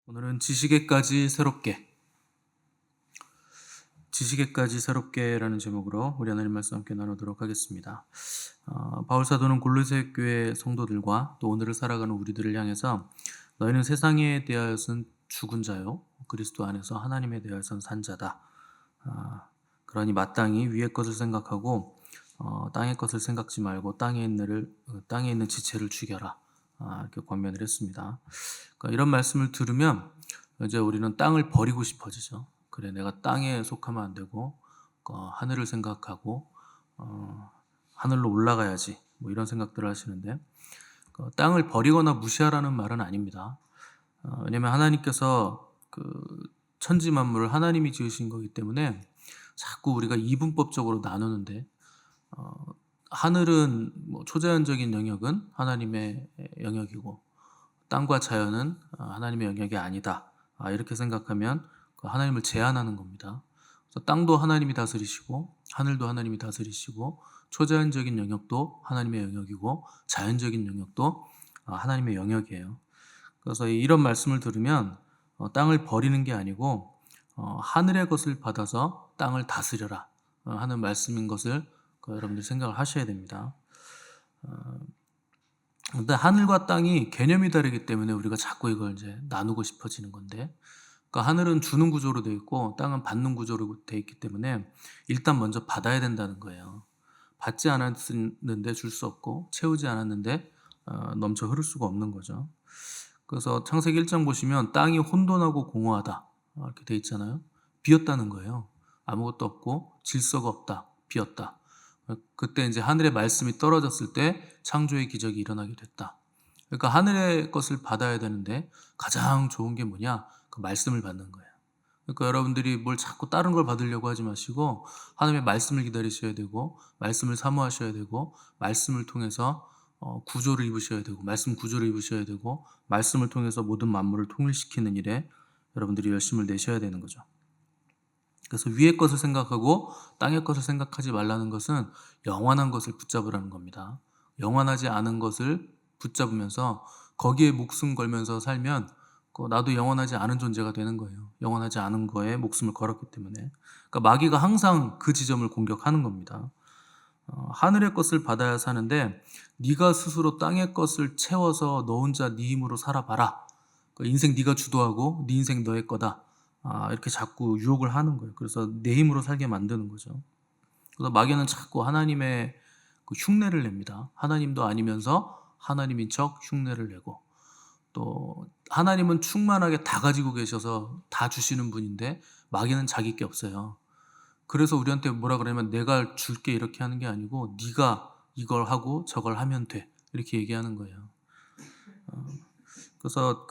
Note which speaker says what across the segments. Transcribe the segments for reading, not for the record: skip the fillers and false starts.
Speaker 1: 오늘은 지식에까지 새롭게라는 제목으로 우리 하나님 말씀 함께 나누도록 하겠습니다. 바울 사도는 골로새 교회 성도들과 또 오늘을 살아가는 우리들을 향해서 너희는 세상에 대하여선 죽은 자요 그리스도 안에서 하나님에 대하여선 산 자다. 그러니 마땅히 위의 것을 생각하고 땅의 것을 생각지 말고 땅에 있는 지체를 죽여라. 이렇게 권면을 했습니다. 그러니까 이런 말씀을 들으면 이제 우리는 땅을 버리고 싶어지죠. 그래, 내가 땅에 속하면 안 되고 하늘을 생각하고 하늘로 올라가야지. 뭐 이런 생각들을 하시는데 땅을 버리거나 무시하라는 말은 아닙니다. 왜냐하면 하나님께서 천지 만물을 하나님이 지으신 거기 때문에 자꾸 우리가 이분법적으로 나누는데 하늘은 초자연적인 영역은 하나님의 영역이고 땅과 자연은 하나님의 영역이 아니다. 이렇게 생각하면 하나님을 제한하는 겁니다. 그래서 땅도 하나님이 다스리시고 하늘도 하나님이 다스리시고 초자연적인 영역도 하나님의 영역이고 자연적인 영역도 하나님의 영역이에요. 그래서 이런 말씀을 들으면 땅을 버리는 게 아니고 하늘의 것을 받아서 땅을 다스려라 하는 말씀인 것을 여러분들 생각을 하셔야 됩니다. 근데 하늘과 땅이 개념이 다르기 때문에 우리가 자꾸 이걸 이제 나누고 싶어지는 건데, 그러니까 하늘은 주는 구조로 되어 있고 땅은 받는 구조로 되어 있기 때문에 일단 먼저 받아야 된다는 거예요. 받지 않았는데 줄 수 없고 채우지 않았는데 넘쳐 흐를 수가 없는 거죠. 그래서 창세기 1장 보시면 땅이 혼돈하고 공허하다 이렇게 되어 있잖아요. 비었다는 거예요. 아무것도 없고 질서가 없다. 비었다. 그때 이제 하늘의 말씀이 떨어졌을 때 창조의 기적이 일어나게 됐다. 그러니까 하늘의 것을 받아야 되는데 가장 좋은 게 뭐냐? 그 말씀을 받는 거예요. 그러니까 여러분들이 뭘 자꾸 다른 걸 받으려고 하지 마시고 하나님의 말씀을 기다리셔야 되고 말씀을 사모하셔야 되고 말씀을 통해서 구조를 입으셔야 되고 말씀 구조를 입으셔야 되고 말씀을 통해서 모든 만물을 통일시키는 일에 여러분들이 열심을 내셔야 되는 거죠. 그래서 위의 것을 생각하고 땅의 것을 생각하지 말라는 것은 영원한 것을 붙잡으라는 겁니다. 영원하지 않은 것을 붙잡으면서 거기에 목숨 걸면서 살면 나도 영원하지 않은 존재가 되는 거예요. 영원하지 않은 거에 목숨을 걸었기 때문에. 그러니까 마귀가 항상 그 지점을 공격하는 겁니다. 하늘의 것을 받아야 사는데 네가 스스로 땅의 것을 채워서 너 혼자 네 힘으로 살아봐라. 인생 네가 주도하고 네 인생 너의 거다. 이렇게 자꾸 유혹을 하는 거예요. 그래서 내 힘으로 살게 만드는 거죠. 그래서 마귀는 자꾸 하나님의 흉내를 냅니다. 하나님도 아니면서 하나님인 척 흉내를 내고 또 하나님은 충만하게 다 가지고 계셔서 다 주시는 분인데 마귀는 자기 게 없어요. 그래서 우리한테 뭐라 그러면 내가 줄게 이렇게 하는 게 아니고 네가 이걸 하고 저걸 하면 돼 이렇게 얘기하는 거예요. 그래서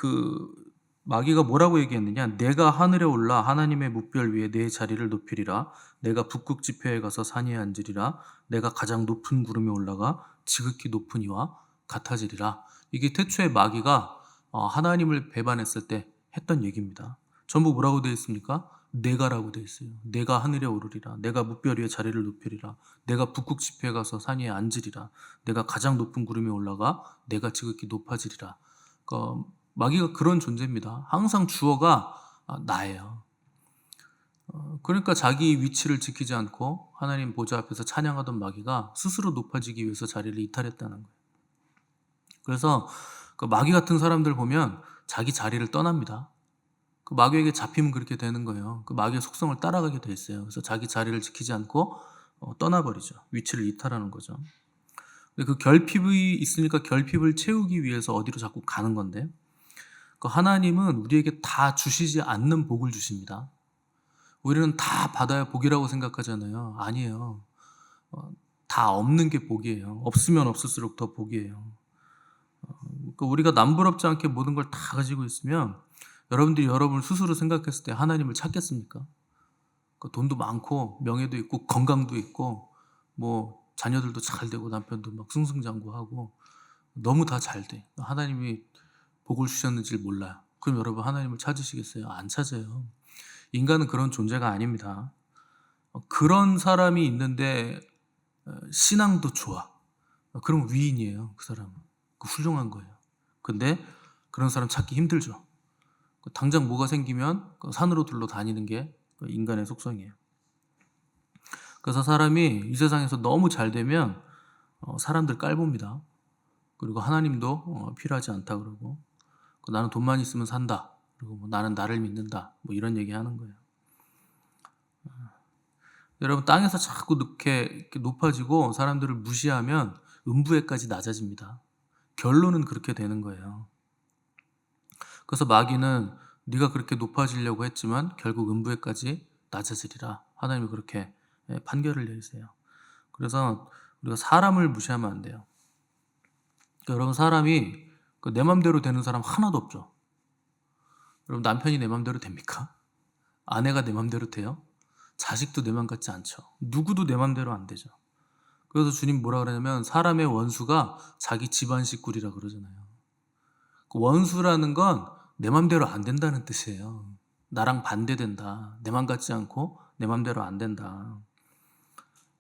Speaker 1: 마귀가 뭐라고 얘기했느냐? 내가 하늘에 올라 하나님의 뭇별 위에 내 자리를 높이리라. 내가 북극 지폐에 가서 산 위에 앉으리라. 내가 가장 높은 구름에 올라가 지극히 높은 이와 같아지리라. 이게 태초에 마귀가 하나님을 배반했을 때 했던 얘기입니다. 전부 뭐라고 되어 있습니까? 내가라고 되어 있어요. 내가 하늘에 오르리라. 내가 뭇별 위에 자리를 높이리라. 내가 북극 지폐에 가서 산 위에 앉으리라. 내가 가장 높은 구름에 올라가 내가 지극히 높아지리라. 마귀가 그런 존재입니다. 항상 주어가 나예요. 그러니까 자기 위치를 지키지 않고 하나님 보좌 앞에서 찬양하던 마귀가 스스로 높아지기 위해서 자리를 이탈했다는 거예요. 그래서 마귀 같은 사람들 보면 자기 자리를 떠납니다. 마귀에게 잡히면 그렇게 되는 거예요. 마귀의 속성을 따라가게 돼 있어요. 그래서 자기 자리를 지키지 않고 떠나버리죠. 위치를 이탈하는 거죠. 근데 결핍이 있으니까 결핍을 채우기 위해서 어디로 자꾸 가는 건데 하나님은 우리에게 다 주시지 않는 복을 주십니다. 우리는 다 받아야 복이라고 생각하잖아요. 아니에요. 다 없는 게 복이에요. 없으면 없을수록 더 복이에요. 그러니까 우리가 남부럽지 않게 모든 걸 다 가지고 있으면 여러분들이 여러분을 스스로 생각했을 때 하나님을 찾겠습니까? 돈도 많고 명예도 있고 건강도 있고 자녀들도 잘 되고 남편도 막 승승장구하고 너무 다 잘 돼. 하나님이 복을 주셨는지를 몰라요. 그럼 여러분 하나님을 찾으시겠어요? 안 찾아요. 인간은 그런 존재가 아닙니다. 그런 사람이 있는데 신앙도 좋아. 그럼 위인이에요. 그 사람은. 훌륭한 거예요. 근데 그런 사람 찾기 힘들죠. 당장 뭐가 생기면 산으로 둘러 다니는 게 인간의 속성이에요. 그래서 사람이 이 세상에서 너무 잘 되면 사람들 깔봅니다. 그리고 하나님도 필요하지 않다 그러고, 나는 돈만 있으면 산다. 그리고 뭐 나는 나를 믿는다. 뭐 이런 얘기 하는 거예요. 여러분, 땅에서 자꾸 이렇게 높아지고 사람들을 무시하면 음부에까지 낮아집니다. 결론은 그렇게 되는 거예요. 그래서 마귀는 네가 그렇게 높아지려고 했지만 결국 음부에까지 낮아지리라. 하나님이 그렇게 판결을 내리세요. 그래서 우리가 사람을 무시하면 안 돼요. 그러니까 여러분, 사람이 내 맘대로 되는 사람 하나도 없죠. 여러분, 남편이 내 맘대로 됩니까? 아내가 내 맘대로 돼요? 자식도 내 맘 같지 않죠. 누구도 내 맘대로 안 되죠. 그래서 주님 뭐라 그러냐면 사람의 원수가 자기 집안 식구리라 그러잖아요. 그 원수라는 건 내 맘대로 안 된다는 뜻이에요. 나랑 반대된다. 내 맘 같지 않고 내 맘대로 안 된다.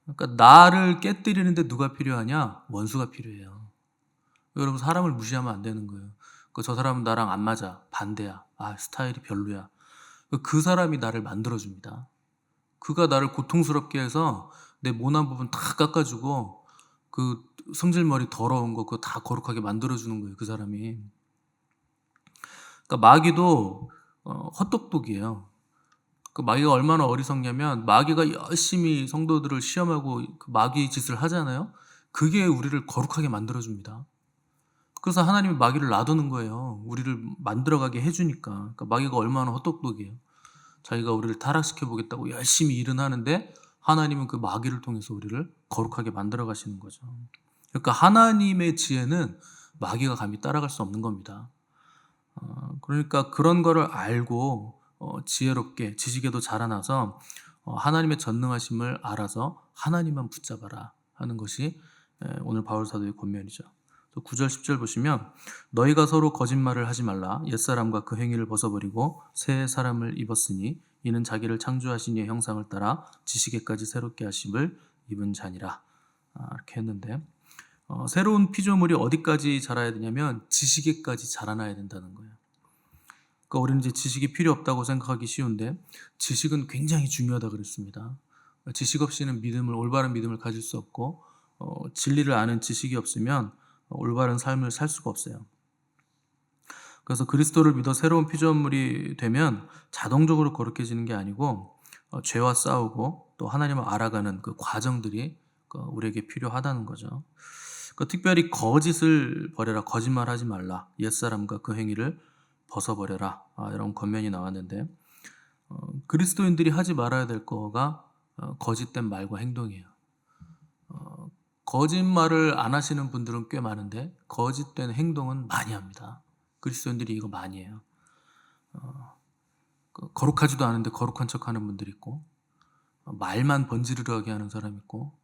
Speaker 1: 그러니까 나를 깨뜨리는데 누가 필요하냐? 원수가 필요해요. 여러분, 사람을 무시하면 안 되는 거예요. 저 사람은 나랑 안 맞아. 반대야. 스타일이 별로야. 그 사람이 나를 만들어줍니다. 그가 나를 고통스럽게 해서 내 모난 부분 다 깎아주고 그 성질머리 더러운 거 그거 다 거룩하게 만들어주는 거예요. 그 사람이. 그러니까 마귀도 헛똑똑이에요. 그 마귀가 얼마나 어리석냐면 마귀가 열심히 성도들을 시험하고 그 마귀 짓을 하잖아요. 그게 우리를 거룩하게 만들어줍니다. 그래서 하나님이 마귀를 놔두는 거예요. 우리를 만들어가게 해주니까. 그러니까 마귀가 얼마나 헛똑똑이에요. 자기가 우리를 타락시켜 보겠다고 열심히 일은 하는데 하나님은 그 마귀를 통해서 우리를 거룩하게 만들어 가시는 거죠. 그러니까 하나님의 지혜는 마귀가 감히 따라갈 수 없는 겁니다. 그러니까 그런 거를 알고 지혜롭게 지식에도 자라나서 하나님의 전능하심을 알아서 하나님만 붙잡아라 하는 것이 오늘 바울 사도의 권면이죠. 9절 10절 보시면 너희가 서로 거짓말을 하지 말라. 옛사람과 그 행위를 벗어버리고 새 사람을 입었으니 이는 자기를 창조하신 이의 형상을 따라 지식에까지 새롭게 하심을 입은 자니라. 이렇게 했는데 새로운 피조물이 어디까지 자라야 되냐면 지식에까지 자라나야 된다는 거예요. 그러니까 우리는 이제 지식이 필요 없다고 생각하기 쉬운데 지식은 굉장히 중요하다 그랬습니다. 지식 없이는 올바른 믿음을 가질 수 없고 진리를 아는 지식이 없으면 올바른 삶을 살 수가 없어요. 그래서 그리스도를 믿어 새로운 피조물이 되면 자동적으로 거룩해지는 게 아니고 죄와 싸우고 또 하나님을 알아가는 그 과정들이 우리에게 필요하다는 거죠. 특별히 거짓을 버려라, 거짓말하지 말라, 옛사람과 그 행위를 벗어버려라, 이런 권면이 나왔는데 그리스도인들이 하지 말아야 될 거가 거짓된 말과 행동이에요. 거짓말을 안 하시는 분들은 꽤 많은데 거짓된 행동은 많이 합니다. 그리스도인들이 이거 많이 해요. 거룩하지도 않은데 거룩한 척하는 분들이 있고 말만 번지르르하게 하는 사람 있고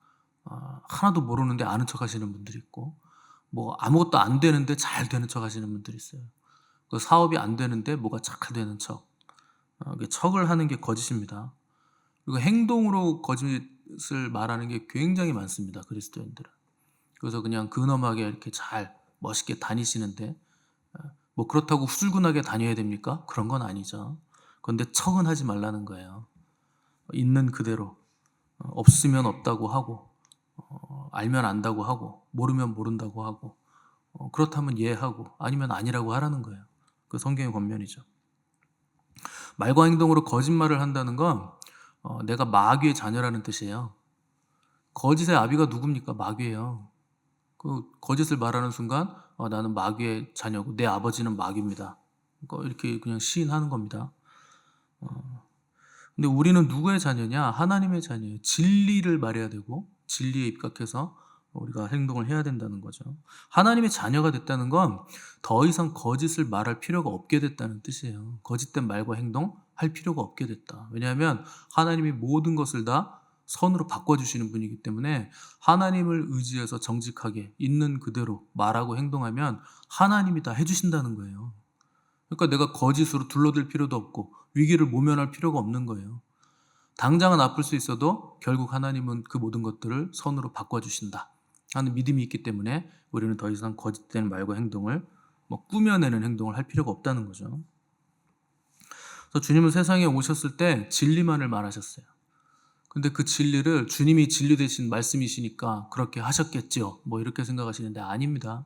Speaker 1: 하나도 모르는데 아는 척 하시는 분들이 있고 뭐 아무것도 안 되는데 잘 되는 척 하시는 분들이 있어요. 그 사업이 안 되는데 뭐가 잘 되는 척. 척을 하는 게 거짓입니다. 그리고 행동으로 거짓을 말하는 게 굉장히 많습니다. 그리스도인들은. 그래서 그냥 근엄하게 이렇게 잘 멋있게 다니시는데 뭐 그렇다고 후줄근하게 다녀야 됩니까? 그런 건 아니죠. 그런데 척은 하지 말라는 거예요. 있는 그대로 없으면 없다고 하고 알면 안다고 하고 모르면 모른다고 하고 그렇다면 예하고 아니면 아니라고 하라는 거예요. 그 성경의 권면이죠. 말과 행동으로 거짓말을 한다는 건 내가 마귀의 자녀라는 뜻이에요. 거짓의 아비가 누굽니까? 마귀예요. 그 거짓을 말하는 순간 나는 마귀의 자녀고 내 아버지는 마귀입니다. 이렇게 그냥 시인하는 겁니다. 근데 우리는 누구의 자녀냐? 하나님의 자녀예요. 진리를 말해야 되고 진리에 입각해서 우리가 행동을 해야 된다는 거죠. 하나님의 자녀가 됐다는 건 더 이상 거짓을 말할 필요가 없게 됐다는 뜻이에요. 거짓된 말과 행동 할 필요가 없게 됐다. 왜냐하면 하나님이 모든 것을 다 선으로 바꿔주시는 분이기 때문에 하나님을 의지해서 정직하게 있는 그대로 말하고 행동하면 하나님이 다 해주신다는 거예요. 그러니까 내가 거짓으로 둘러댈 필요도 없고 위기를 모면할 필요가 없는 거예요. 당장은 아플 수 있어도 결국 하나님은 그 모든 것들을 선으로 바꿔주신다 하는 믿음이 있기 때문에 우리는 더 이상 거짓된 말과 행동을 꾸며내는 행동을 할 필요가 없다는 거죠. 그래서 주님은 세상에 오셨을 때 진리만을 말하셨어요. 근데 그 진리를 주님이 진리 되신 말씀이시니까 그렇게 하셨겠지요. 뭐 이렇게 생각하시는데 아닙니다.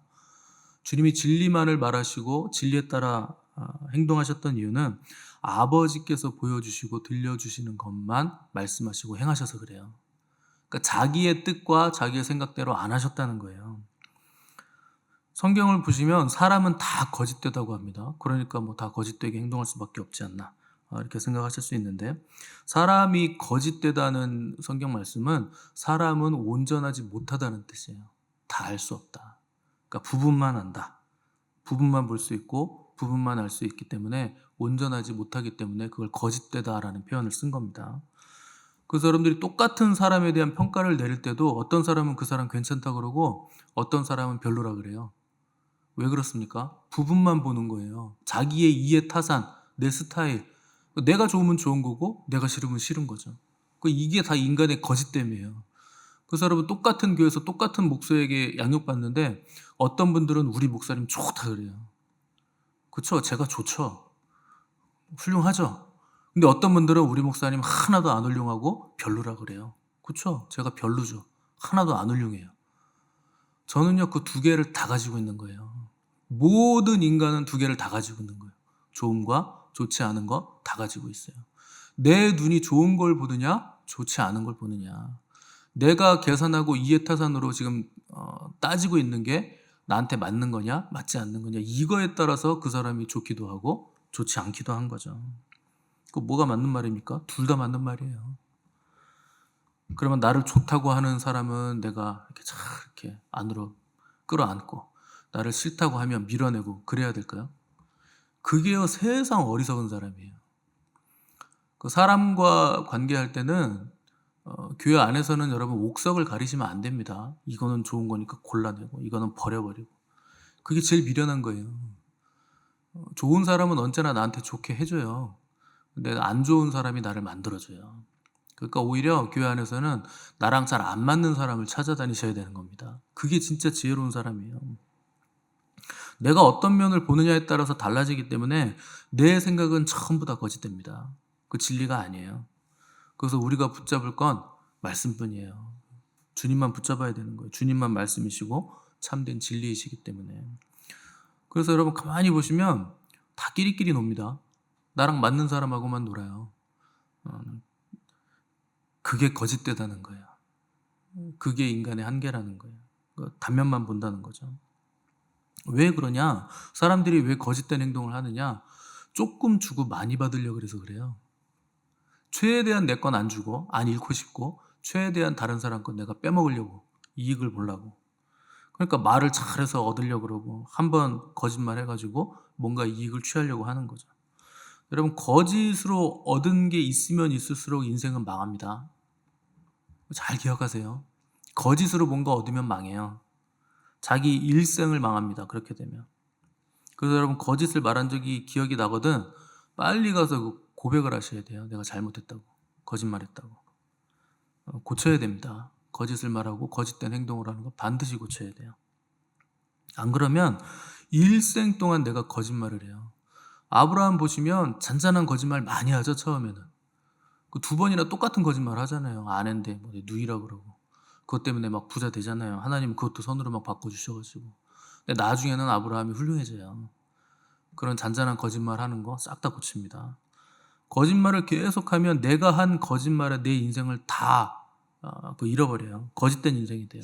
Speaker 1: 주님이 진리만을 말하시고 진리에 따라 행동하셨던 이유는 아버지께서 보여주시고 들려주시는 것만 말씀하시고 행하셔서 그래요. 그러니까 자기의 뜻과 자기의 생각대로 안 하셨다는 거예요. 성경을 보시면 사람은 다 거짓되다고 합니다. 그러니까 뭐 다 거짓되게 행동할 수밖에 없지 않나 이렇게 생각하실 수 있는데, 사람이 거짓되다는 성경 말씀은 사람은 온전하지 못하다는 뜻이에요. 다 알 수 없다. 그러니까 부분만 안다. 부분만 볼 수 있고 부분만 알 수 있기 때문에 온전하지 못하기 때문에 그걸 거짓되다라는 표현을 쓴 겁니다. 그래서 여러분들이 똑같은 사람에 대한 평가를 내릴 때도 어떤 사람은 그 사람 괜찮다 그러고 어떤 사람은 별로라 그래요. 왜 그렇습니까? 부분만 보는 거예요. 자기의 이해 타산, 내 스타일. 내가 좋으면 좋은 거고 내가 싫으면 싫은 거죠. 이게 다 인간의 거짓됨이에요. 그래서 여러분 똑같은 교회에서 똑같은 목사에게 양육받는데 어떤 분들은 우리 목사님 좋다 그래요. 그쵸? 제가 좋죠. 훌륭하죠. 근데 어떤 분들은 우리 목사님 하나도 안 훌륭하고 별로라 그래요. 그쵸? 제가 별로죠. 하나도 안 훌륭해요. 저는요 그 두 개를 다 가지고 있는 거예요. 모든 인간은 두 개를 다 가지고 있는 거예요. 좋음과 좋지 않은 거 다 가지고 있어요. 내 눈이 좋은 걸 보느냐 좋지 않은 걸 보느냐, 내가 계산하고 이해타산으로 지금 따지고 있는 게 나한테 맞는 거냐 맞지 않는 거냐, 이거에 따라서 그 사람이 좋기도 하고 좋지 않기도 한 거죠. 그 뭐가 맞는 말입니까? 둘 다 맞는 말이에요. 그러면 나를 좋다고 하는 사람은 내가 이렇게 잘 이렇게 안으로 끌어안고, 나를 싫다고 하면 밀어내고 그래야 될까요? 그게요 세상 어리석은 사람이에요. 그 사람과 관계할 때는 교회 안에서는 여러분 옥석을 가리시면 안 됩니다. 이거는 좋은 거니까 골라내고 이거는 버려버리고. 그게 제일 미련한 거예요. 좋은 사람은 언제나 나한테 좋게 해줘요. 근데 안 좋은 사람이 나를 만들어줘요. 그러니까 오히려 교회 안에서는 나랑 잘 안 맞는 사람을 찾아다니셔야 되는 겁니다. 그게 진짜 지혜로운 사람이에요. 내가 어떤 면을 보느냐에 따라서 달라지기 때문에 내 생각은 전부 다 거짓됩니다. 그 진리가 아니에요. 그래서 우리가 붙잡을 건 말씀뿐이에요. 주님만 붙잡아야 되는 거예요. 주님만 말씀이시고 참된 진리이시기 때문에. 그래서 여러분 가만히 보시면 다 끼리끼리 놉니다. 나랑 맞는 사람하고만 놀아요. 그게 거짓되다는 거예요. 그게 인간의 한계라는 거예요. 단면만 본다는 거죠. 왜 그러냐? 사람들이 왜 거짓된 행동을 하느냐? 조금 주고 많이 받으려고 그래서 그래요. 최대한 내 건 안 주고 안 잃고 싶고 최대한 다른 사람 건 내가 빼먹으려고, 이익을 보려고. 그러니까 말을 잘해서 얻으려고 그러고 한번 거짓말 해가지고 뭔가 이익을 취하려고 하는 거죠. 여러분 거짓으로 얻은 게 있으면 있을수록 인생은 망합니다. 잘 기억하세요. 거짓으로 뭔가 얻으면 망해요. 자기 일생을 망합니다. 그렇게 되면. 그래서 여러분 거짓을 말한 적이 기억이 나거든 빨리 가서 고백을 하셔야 돼요. 내가 잘못했다고, 거짓말했다고. 고쳐야 됩니다. 거짓을 말하고 거짓된 행동을 하는 거 반드시 고쳐야 돼요. 안 그러면 일생 동안 내가 거짓말을 해요. 아브라함 보시면 잔잔한 거짓말 많이 하죠. 처음에는 그 두 번이나 똑같은 거짓말 하잖아요. 아낸데 뭐 누이라고 그러고 그것 때문에 막 부자 되잖아요. 하나님 그것도 선으로 막 바꿔주셔가지고. 근데 나중에는 아브라함이 훌륭해져요. 그런 잔잔한 거짓말 하는 거 싹 다 고칩니다. 거짓말을 계속하면 내가 한 거짓말에 내 인생을 다 잃어버려요. 거짓된 인생이 돼요.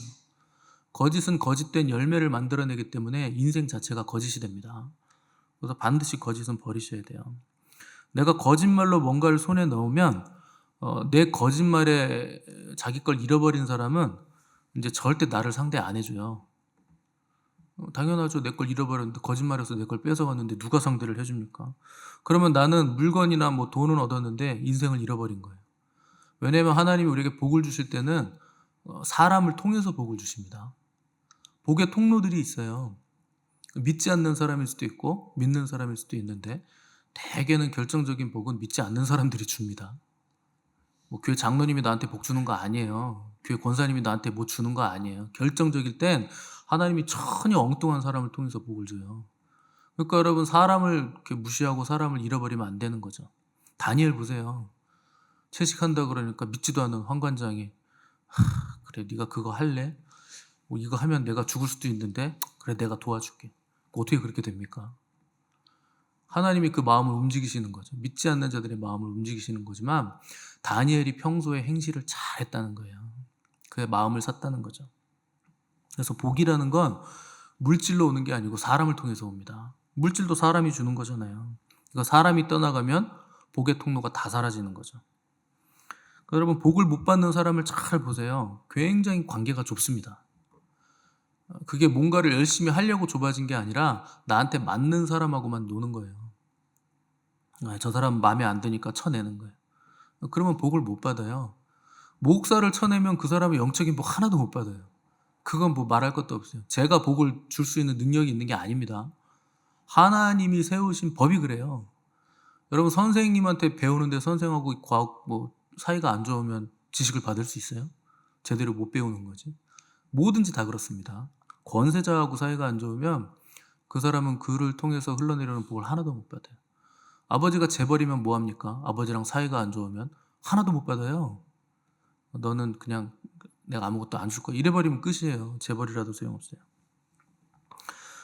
Speaker 1: 거짓은 거짓된 열매를 만들어내기 때문에 인생 자체가 거짓이 됩니다. 그래서 반드시 거짓은 버리셔야 돼요. 내가 거짓말로 뭔가를 손에 넣으면 내 거짓말에 자기 걸 잃어버린 사람은 이제 절대 나를 상대 안 해줘요. 당연하죠. 내 걸 잃어버렸는데 거짓말해서 내 걸 뺏어갔는데 누가 상대를 해줍니까? 그러면 나는 물건이나 뭐 돈은 얻었는데 인생을 잃어버린 거예요. 왜냐하면 하나님이 우리에게 복을 주실 때는 사람을 통해서 복을 주십니다. 복의 통로들이 있어요. 믿지 않는 사람일 수도 있고 믿는 사람일 수도 있는데 대개는 결정적인 복은 믿지 않는 사람들이 줍니다. 뭐 교회 장로님이 나한테 복 주는 거 아니에요. 교회 권사님이 나한테 뭐 주는 거 아니에요. 결정적일 땐 하나님이 전혀 엉뚱한 사람을 통해서 복을 줘요. 그러니까 여러분 사람을 이렇게 무시하고 사람을 잃어버리면 안 되는 거죠. 다니엘 보세요. 채식한다 그러니까 믿지도 않는 환관장이 그래 네가 그거 할래? 뭐 이거 하면 내가 죽을 수도 있는데 그래 내가 도와줄게. 어떻게 그렇게 됩니까? 하나님이 그 마음을 움직이시는 거죠. 믿지 않는 자들의 마음을 움직이시는 거지만 다니엘이 평소에 행실을 잘했다는 거예요. 그의 마음을 샀다는 거죠. 그래서 복이라는 건 물질로 오는 게 아니고 사람을 통해서 옵니다. 물질도 사람이 주는 거잖아요. 그러니까 사람이 떠나가면 복의 통로가 다 사라지는 거죠. 그러니까 여러분 복을 못 받는 사람을 잘 보세요. 굉장히 관계가 좁습니다. 그게 뭔가를 열심히 하려고 좁아진 게 아니라 나한테 맞는 사람하고만 노는 거예요. 저 사람 마음에 안 드니까 쳐내는 거예요. 그러면 복을 못 받아요. 목사를 쳐내면 그 사람은 영적인 복 하나도 못 받아요. 그건 뭐 말할 것도 없어요. 제가 복을 줄 수 있는 능력이 있는 게 아닙니다. 하나님이 세우신 법이 그래요. 여러분 선생님한테 배우는데 선생하고 과학 뭐 사이가 안 좋으면 지식을 받을 수 있어요? 제대로 못 배우는 거지. 뭐든지 다 그렇습니다. 권세자하고 사이가 안 좋으면 그 사람은 그를 통해서 흘러내리는 복을 하나도 못 받아요. 아버지가 재벌이면 뭐합니까? 아버지랑 사이가 안 좋으면 하나도 못 받아요. 너는 그냥 내가 아무것도 안 줄 거야. 이래버리면 끝이에요. 재벌이라도 소용없어요.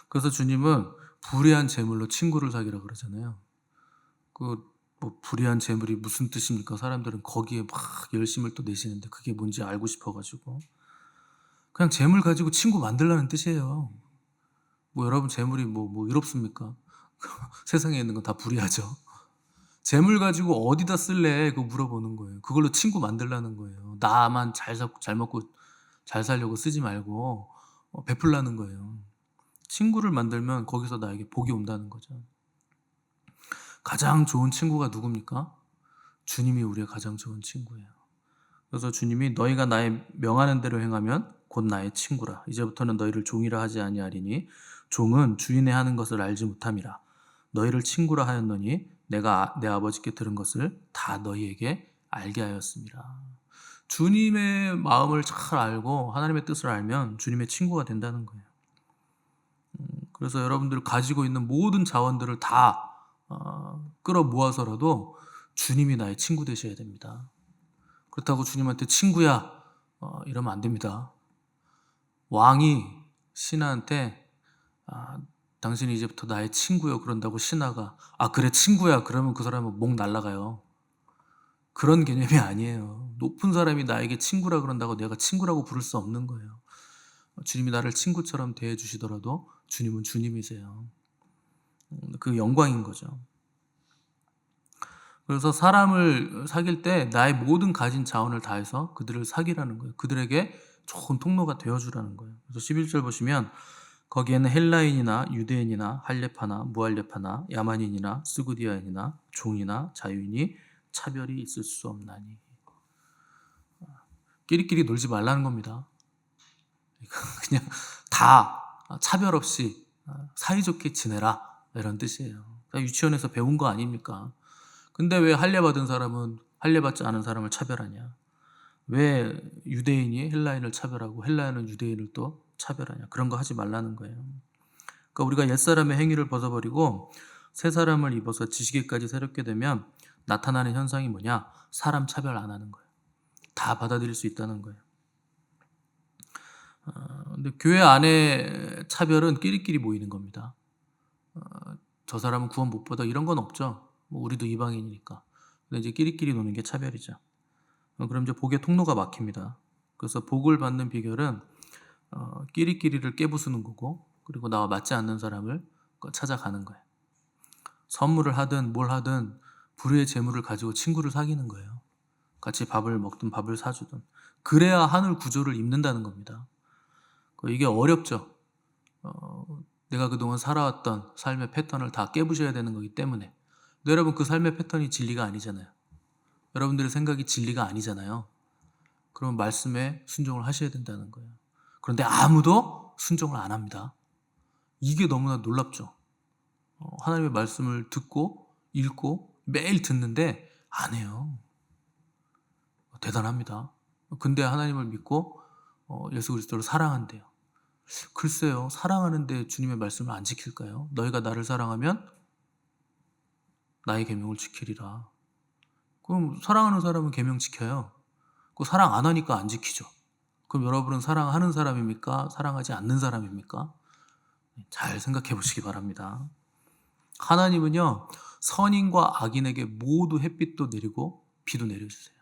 Speaker 1: 그래서 주님은 불의한 재물로 친구를 사귀라 그러잖아요. 뭐 불의한 재물이 무슨 뜻입니까? 사람들은 거기에 막 열심을 또 내시는데 그게 뭔지 알고 싶어가지고 그냥 재물 가지고 친구 만들라는 뜻이에요. 뭐 여러분 재물이 뭐 이롭습니까? 세상에 있는 건 다 불의하죠. 재물 가지고 어디다 쓸래? 그거 물어보는 거예요. 그걸로 친구 만들라는 거예요. 나만 잘 먹고 잘 살려고 쓰지 말고 베풀라는 거예요. 친구를 만들면 거기서 나에게 복이 온다는 거죠. 가장 좋은 친구가 누굽니까? 주님이 우리의 가장 좋은 친구예요. 그래서 주님이 너희가 나의 명하는 대로 행하면 곧 나의 친구라. 이제부터는 너희를 종이라 하지 아니하리니 종은 주인의 하는 것을 알지 못함이라. 너희를 친구라 하였노니 내가 내 아버지께 들은 것을 다 너희에게 알게 하였습니다. 주님의 마음을 잘 알고 하나님의 뜻을 알면 주님의 친구가 된다는 거예요. 그래서 여러분들 가지고 있는 모든 자원들을 다 끌어 모아서라도 주님이 나의 친구 되셔야 됩니다. 그렇다고 주님한테 친구야 이러면 안 됩니다. 왕이 신하한테 당신이 이제부터 나의 친구요 그런다고 신하가 그래 친구야 그러면 그 사람은 목 날라가요. 그런 개념이 아니에요. 높은 사람이 나에게 친구라 그런다고 내가 친구라고 부를 수 없는 거예요. 주님이 나를 친구처럼 대해주시더라도 주님은 주님이세요. 그 영광인 거죠. 그래서 사람을 사귈 때 나의 모든 가진 자원을 다해서 그들을 사귀라는 거예요. 그들에게 좋은 통로가 되어주라는 거예요. 그래서 11절 보시면 거기에는 헬라인이나 유대인이나 할례파나 무할례파나 야만인이나 스구디아인이나 종이나 자유인이 차별이 있을 수 없나니. 끼리끼리 놀지 말라는 겁니다. 그냥 다 차별 없이 사이좋게 지내라 이런 뜻이에요. 유치원에서 배운 거 아닙니까? 근데 왜 할례 받은 사람은 할례 받지 않은 사람을 차별하냐? 왜 유대인이 헬라인을 차별하고 헬라인은 유대인을 또 차별하냐? 그런 거 하지 말라는 거예요. 그러니까 우리가 옛사람의 행위를 벗어버리고 새 사람을 입어서 지식에까지 새롭게 되면 나타나는 현상이 뭐냐? 사람 차별 안 하는 거예요. 다 받아들일 수 있다는 거예요. 근데 교회 안에 차별은 끼리끼리 모이는 겁니다. 저 사람은 구원 못 받아 이런 건 없죠. 뭐 우리도 이방인이니까. 근데 이제 끼리끼리 노는 게 차별이죠. 그럼 이제 복의 통로가 막힙니다. 그래서 복을 받는 비결은 끼리끼리를 깨부수는 거고, 그리고 나와 맞지 않는 사람을 찾아가는 거예요. 선물을 하든 뭘 하든 불의의 재물을 가지고 친구를 사귀는 거예요. 같이 밥을 먹든 밥을 사주든. 그래야 하늘 구조를 입는다는 겁니다. 이게 어렵죠. 내가 그동안 살아왔던 삶의 패턴을 다 깨부셔야 되는 거기 때문에. 근데 여러분 그 삶의 패턴이 진리가 아니잖아요. 여러분들의 생각이 진리가 아니잖아요. 그러면 말씀에 순종을 하셔야 된다는 거예요. 그런데 아무도 순종을 안 합니다. 이게 너무나 놀랍죠. 하나님의 말씀을 듣고 읽고 매일 듣는데 안 해요. 대단합니다. 근데 하나님을 믿고 예수 그리스도를 사랑한대요. 글쎄요. 사랑하는데 주님의 말씀을 안 지킬까요? 너희가 나를 사랑하면 나의 계명을 지키리라. 그럼 사랑하는 사람은 계명 지켜요. 그 사랑 안 하니까 안 지키죠. 그럼 여러분은 사랑하는 사람입니까? 사랑하지 않는 사람입니까? 잘 생각해 보시기 바랍니다. 하나님은요, 선인과 악인에게 모두 햇빛도 내리고 비도 내려주세요.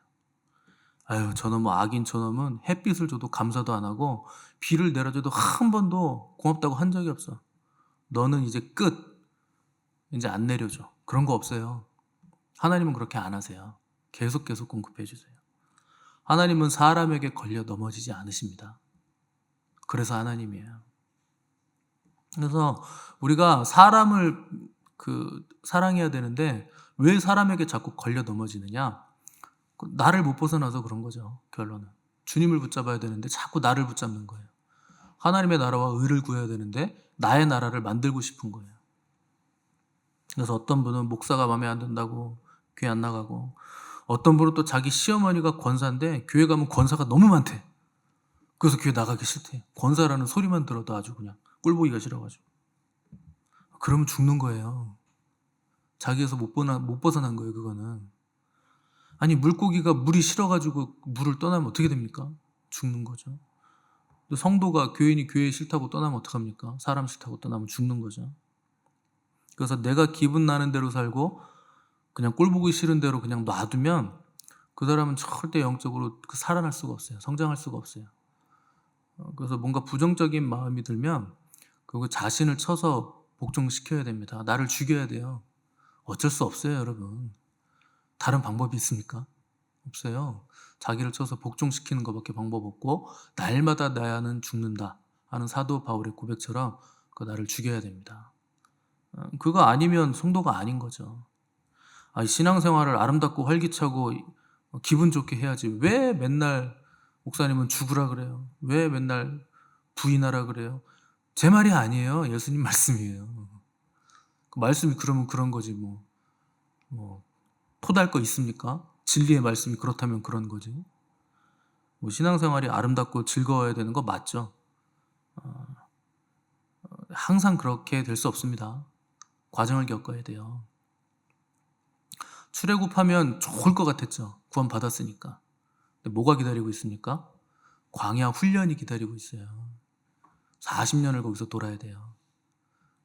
Speaker 1: 아유, 저놈 악인 저놈은 햇빛을 줘도 감사도 안 하고 비를 내려줘도 한 번도 고맙다고 한 적이 없어. 너는 이제 끝. 이제 안 내려줘. 그런 거 없어요. 하나님은 그렇게 안 하세요. 계속 공급해 주세요. 하나님은 사람에게 걸려 넘어지지 않으십니다. 그래서 하나님이에요. 그래서 우리가 사람을 사랑해야 되는데 왜 사람에게 자꾸 걸려 넘어지느냐? 나를 못 벗어나서 그런 거죠. 결론은. 주님을 붙잡아야 되는데 자꾸 나를 붙잡는 거예요. 하나님의 나라와 의를 구해야 되는데 나의 나라를 만들고 싶은 거예요. 그래서 어떤 분은 목사가 마음에 안 든다고 교회 안 나가고, 어떤 분은 또 자기 시어머니가 권사인데 교회 가면 권사가 너무 많대. 그래서 교회 나가기 싫대. 권사라는 소리만 들어도 아주 그냥 꼴보기가 싫어가지고. 그러면 죽는 거예요. 자기에서 못 벗어난 거예요, 그거는. 아니, 물고기가 물이 싫어가지고 물을 떠나면 어떻게 됩니까? 죽는 거죠. 성도가, 교인이 교회 싫다고 떠나면 어떡합니까? 사람 싫다고 떠나면 죽는 거죠. 그래서 내가 기분 나는 대로 살고 그냥 꼴 보기 싫은 대로 그냥 놔두면 그 사람은 절대 영적으로 살아날 수가 없어요. 성장할 수가 없어요. 그래서 뭔가 부정적인 마음이 들면 그 자신을 쳐서 복종시켜야 됩니다. 나를 죽여야 돼요. 어쩔 수 없어요, 여러분. 다른 방법이 있습니까? 없어요. 자기를 쳐서 복종시키는 것밖에 방법 없고, 날마다 나는 죽는다 하는 사도 바울의 고백처럼 나를 죽여야 됩니다. 그거 아니면 성도가 아닌 거죠. 신앙생활을 아름답고 활기차고 기분 좋게 해야지 왜 맨날 목사님은 죽으라 그래요? 왜 맨날 부인하라 그래요? 제 말이 아니에요. 예수님 말씀이에요. 그 말씀이 그러면 그런 거지 뭐 토달 거 있습니까? 진리의 말씀이 그렇다면 그런 거지. 신앙생활이 아름답고 즐거워야 되는 거 맞죠? 항상 그렇게 될 수 없습니다. 과정을 겪어야 돼요. 출애굽하면 좋을 것 같았죠. 구원 받았으니까. 근데 뭐가 기다리고 있습니까? 광야 훈련이 기다리고 있어요. 40년을 거기서 돌아야 돼요.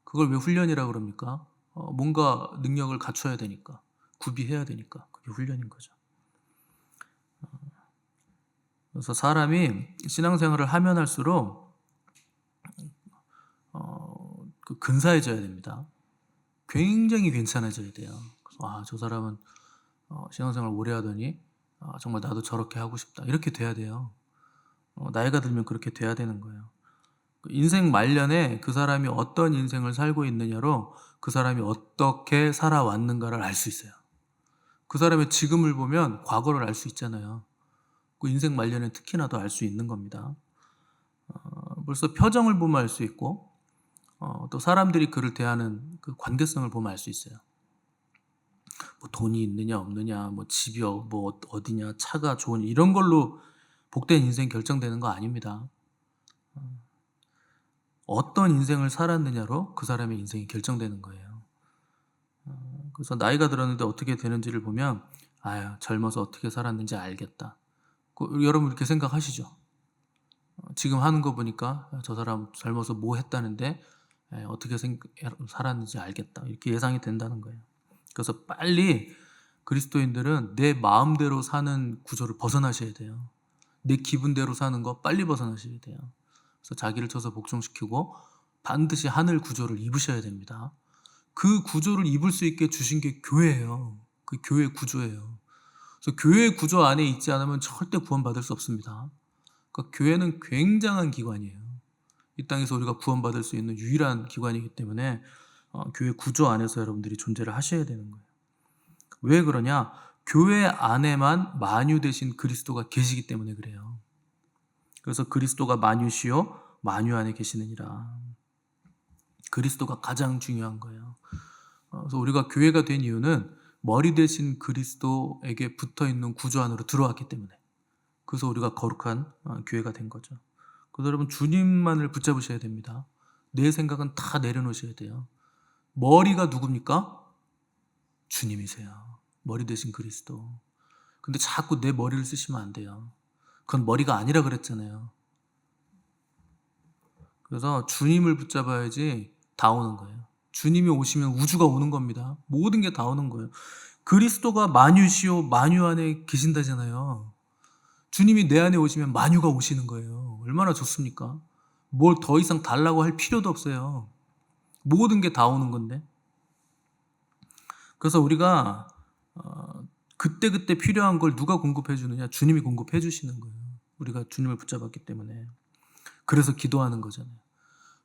Speaker 1: 그걸 왜 훈련이라고 그럽니까? 뭔가 능력을 갖춰야 되니까, 구비해야 되니까. 그게 훈련인 거죠. 그래서 사람이 신앙생활을 하면 할수록 근사해져야 됩니다. 굉장히 괜찮아져야 돼요. 그래서 저 사람은 신앙생활 오래 하더니 정말 나도 저렇게 하고 싶다. 이렇게 돼야 돼요. 나이가 들면 그렇게 돼야 되는 거예요. 인생 말년에 그 사람이 어떤 인생을 살고 있느냐로 그 사람이 어떻게 살아왔는가를 알 수 있어요. 그 사람의 지금을 보면 과거를 알 수 있잖아요. 그 인생 말년에 특히나 더 알 수 있는 겁니다. 벌써 표정을 보면 알 수 있고, 또 사람들이 그를 대하는 그 관계성을 보면 알 수 있어요. 뭐 돈이 있느냐 없느냐, 뭐 집이 뭐 어디냐, 차가 좋은 이런 걸로 복된 인생 결정되는 거 아닙니다. 어떤 인생을 살았느냐로 그 사람의 인생이 결정되는 거예요. 그래서 나이가 들었는데 어떻게 되는지를 보면 젊어서 어떻게 살았는지 알겠다. 여러분 이렇게 생각하시죠? 지금 하는 거 보니까 저 사람 젊어서 뭐 했다는데 어떻게 살았는지 알겠다. 이렇게 예상이 된다는 거예요. 그래서 빨리 그리스도인들은 내 마음대로 사는 구조를 벗어나셔야 돼요. 내 기분대로 사는 거 빨리 벗어나셔야 돼요. 그래서 자기를 쳐서 복종시키고 반드시 하늘 구조를 입으셔야 됩니다. 그 구조를 입을 수 있게 주신 게 교회예요. 그 교회 구조예요. 그래서 교회 구조 안에 있지 않으면 절대 구원받을 수 없습니다. 그러니까 교회는 굉장한 기관이에요. 이 땅에서 우리가 구원받을 수 있는 유일한 기관이기 때문에 교회 구조 안에서 여러분들이 존재를 하셔야 되는 거예요. 왜 그러냐? 교회 안에만 만유 되신 그리스도가 계시기 때문에 그래요. 그래서 그리스도가 만유시요 만유 안에 계시느니라. 그리스도가 가장 중요한 거예요. 그래서 우리가 교회가 된 이유는 머리 대신 그리스도에게 붙어있는 구조 안으로 들어왔기 때문에, 그래서 우리가 거룩한 교회가 된 거죠. 그래서 여러분 주님만을 붙잡으셔야 됩니다. 내 생각은 다 내려놓으셔야 돼요. 머리가 누굽니까? 주님이세요. 머리 대신 그리스도. 근데 자꾸 내 머리를 쓰시면 안 돼요. 그건 머리가 아니라 그랬잖아요. 그래서 주님을 붙잡아야지 다 오는 거예요. 주님이 오시면 우주가 오는 겁니다. 모든 게 다 오는 거예요. 그리스도가 만유시요 만유 안에 계신다잖아요. 주님이 내 안에 오시면 만유가 오시는 거예요. 얼마나 좋습니까? 뭘 더 이상 달라고 할 필요도 없어요. 모든 게 다 오는 건데. 그래서 우리가 그때그때 필요한 걸 누가 공급해 주느냐? 주님이 공급해 주시는 거예요. 우리가 주님을 붙잡았기 때문에. 그래서 기도하는 거잖아요.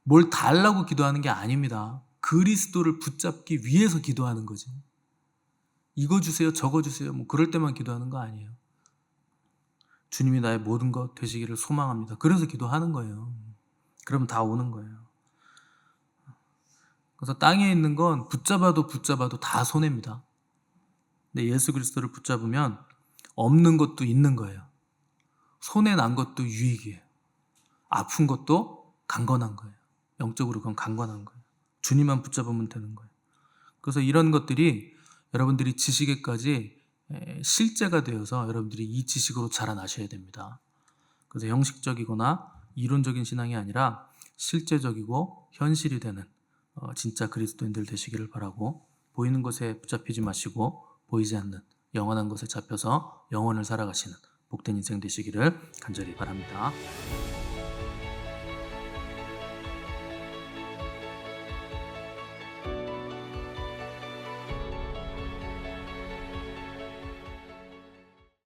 Speaker 1: 뭘 달라고 기도하는 게 아닙니다. 그리스도를 붙잡기 위해서 기도하는 거지. 이거 주세요, 저거 주세요. 뭐 그럴 때만 기도하는 거 아니에요. 주님이 나의 모든 것 되시기를 소망합니다. 그래서 기도하는 거예요. 그러면 다 오는 거예요. 그래서 땅에 있는 건 붙잡아도 다 손해입니다. 근데 예수 그리스도를 붙잡으면 없는 것도 있는 거예요. 손해 난 것도 유익이에요. 아픈 것도 강건한 거예요. 영적으로 그건 강건한 거예요. 주님만 붙잡으면 되는 거예요. 그래서 이런 것들이 여러분들이 지식에까지 실제가 되어서 여러분들이 이 지식으로 자라나셔야 됩니다. 그래서 형식적이거나 이론적인 신앙이 아니라 실제적이고 현실이 되는 진짜 그리스도인들 되시기를 바라고, 보이는 것에 붙잡히지 마시고 보이지 않는 영원한 것에 잡혀서 영원을 살아가시는 복된 인생 되시기를 간절히 바랍니다.